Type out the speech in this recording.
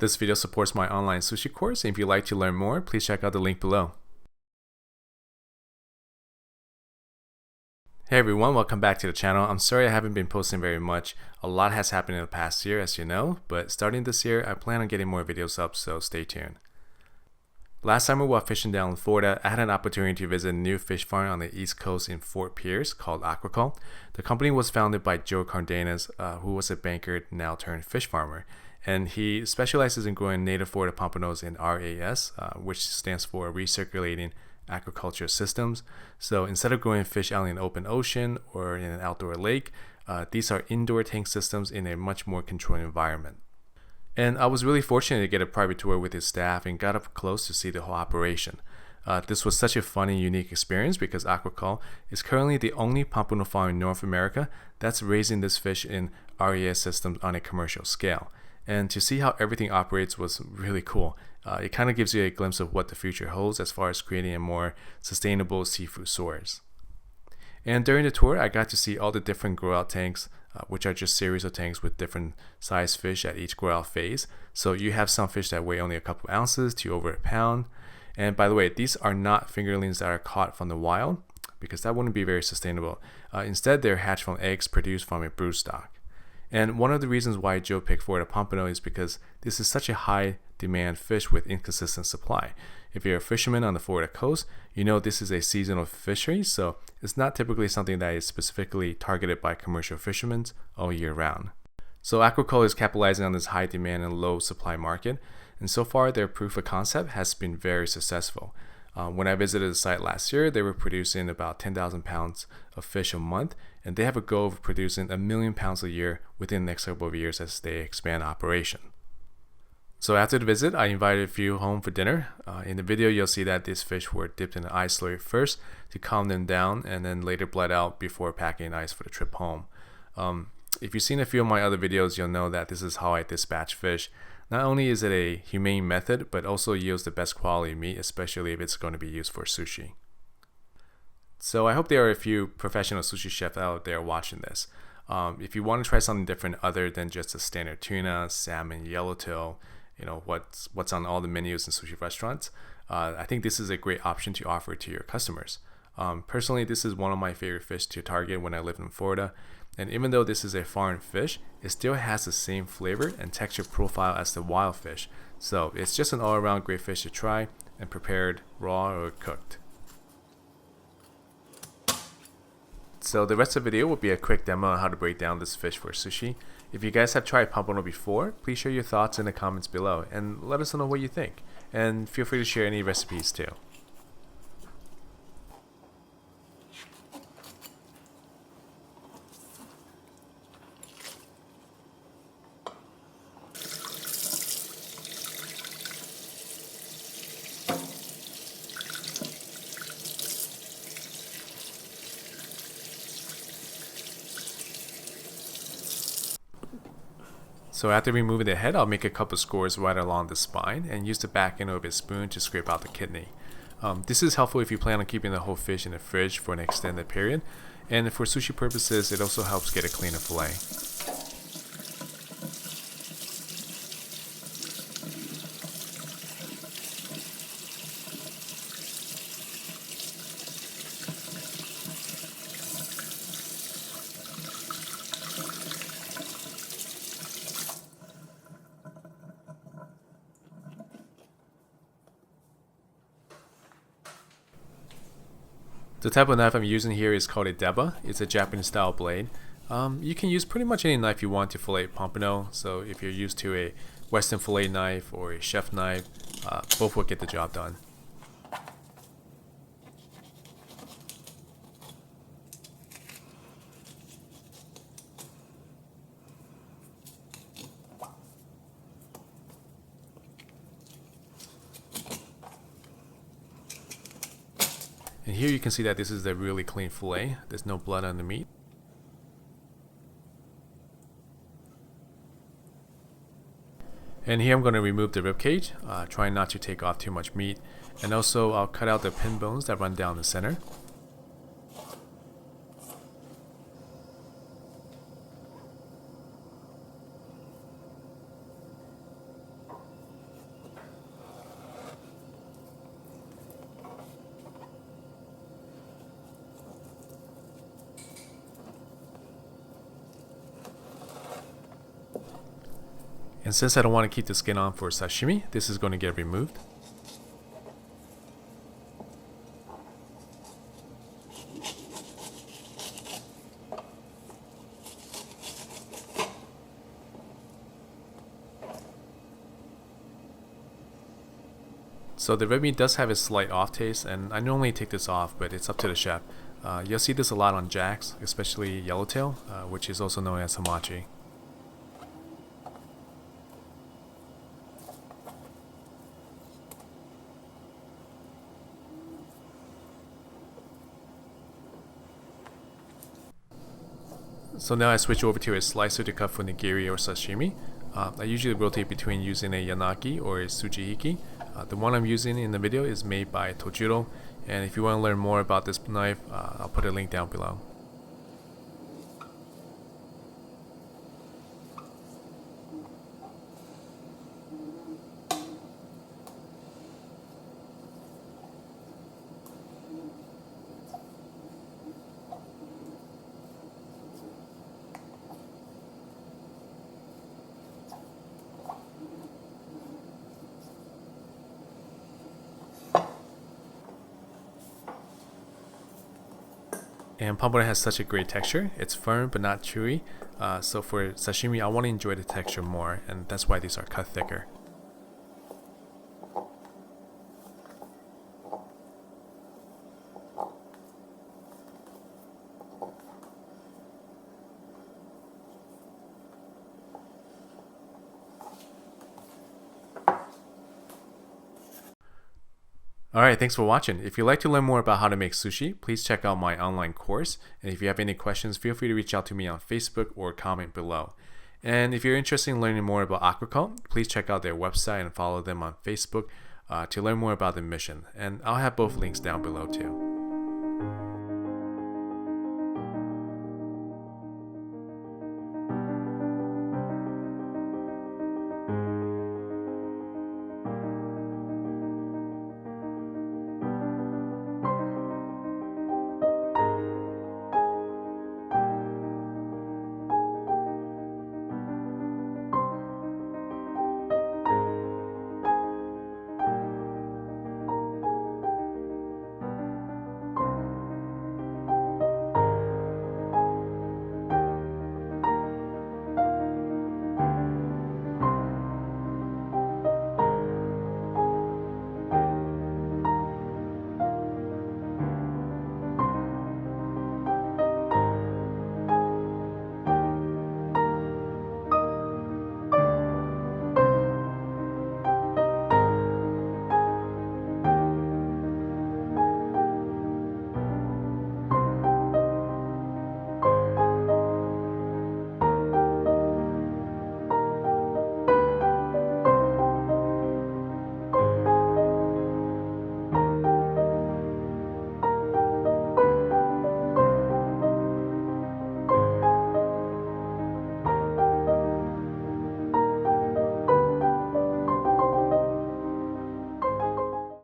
This video supports my online sushi course, and if you'd like to learn more, please check out the link below. Hey everyone, welcome back to the channel. I'm sorry I haven't been posting very much. A lot has happened in the past year, as you know, but starting this year, I plan on getting more videos up, so stay tuned. Last summer while fishing down in Florida, I had an opportunity to visit a new fish farm on the East Coast in Fort Pierce called Aquaco. The company was founded by Joe Cardenas, who was a banker now turned fish farmer. And he specializes in growing native Florida pompanos in RAS, which stands for Recirculating Aquaculture Systems. So instead of growing fish out in the open ocean or in an outdoor lake, these are indoor tank systems in a much more controlled environment. And I was really fortunate to get a private tour with his staff and got up close to see the whole operation. This was such a fun and unique experience because Aquaco is currently the only pompano farm in North America that's raising this fish in RAS systems on a commercial scale. And to see how everything operates was really cool. It kind of gives you a glimpse of what the future holds as far as creating a more sustainable seafood source. And during the tour, I got to see all the different grow out tanks, which are just series of tanks with different size fish at each grow out phase. So you have some fish that weigh only a couple ounces to over a pound. And by the way, these are not fingerlings that are caught from the wild, because that wouldn't be very sustainable. Instead, they're hatched from eggs produced from a broodstock. And one of the reasons why Joe picked Florida pompano is because this is such a high demand fish with inconsistent supply. If you're a fisherman on the Florida coast, you know this is a seasonal fishery, so it's not typically something that is specifically targeted by commercial fishermen all year round. So Aquaco is capitalizing on this high demand and low supply market, and so far their proof of concept has been very successful. When I visited the site last year, they were producing about 10,000 pounds of fish a month, and they have a goal of producing 1 million pounds a year within the next couple of years as they expand operation. So after the visit, I invited a few home for dinner. In the video, you'll see that these fish were dipped in ice slurry first to calm them down, and then later bled out before packing ice for the trip home. If you've seen a few of my other videos, you'll know that this is how I dispatch fish. Not only is it a humane method, but also yields the best quality meat, especially if it's going to be used for sushi. So I hope there are a few professional sushi chefs out there watching this. If you want to try something different other than just a standard tuna, salmon, yellowtail, you know what's on all the menus in sushi restaurants, I think this is a great option to offer to your customers. Personally, this is one of my favorite fish to target when I lived in Florida. And even though this is a foreign fish, it still has the same flavor and texture profile as the wild fish. So it's just an all-around great fish to try, and prepared raw or cooked. So the rest of the video will be a quick demo on how to break down this fish for sushi. If you guys have tried pompano before, please share your thoughts in the comments below and let us know what you think. And feel free to share any recipes too. So after removing the head, I'll make a couple scores right along the spine and use the back end of a spoon to scrape out the kidney. This is helpful if you plan on keeping the whole fish in the fridge for an extended period, and for sushi purposes, it also helps get a cleaner fillet. The type of knife I'm using here is called a deba. It's a Japanese style blade. You can use pretty much any knife you want to fillet pompano. So if you're used to a Western fillet knife or a chef knife, both will get the job done. And here you can see that this is a really clean fillet. There's no blood on the meat. And here I'm going to remove the rib cage, trying not to take off too much meat. And also I'll cut out the pin bones that run down the center. And since I don't want to keep the skin on for sashimi, this is going to get removed. So the red meat does have a slight off taste, and I normally take this off, but it's up to the chef. You'll see this a lot on jacks, especially yellowtail, which is also known as hamachi. So now I switch over to a slicer to cut for nigiri or sashimi. I usually rotate between using a yanaki or a tsujihiki. The one I'm using in the video is made by Tojiro, and if you want to learn more about this knife, I'll put a link down below. And pompano has such a great texture. It's firm but not chewy. So for sashimi, I want to enjoy the texture more, and that's why these are cut thicker. Alright, thanks for watching. If you'd like to learn more about how to make sushi, please check out my online course. And if you have any questions, feel free to reach out to me on Facebook or comment below. And if you're interested in learning more about Aquaco, please check out their website and follow them on Facebook to learn more about the mission. And I'll have both links down below too.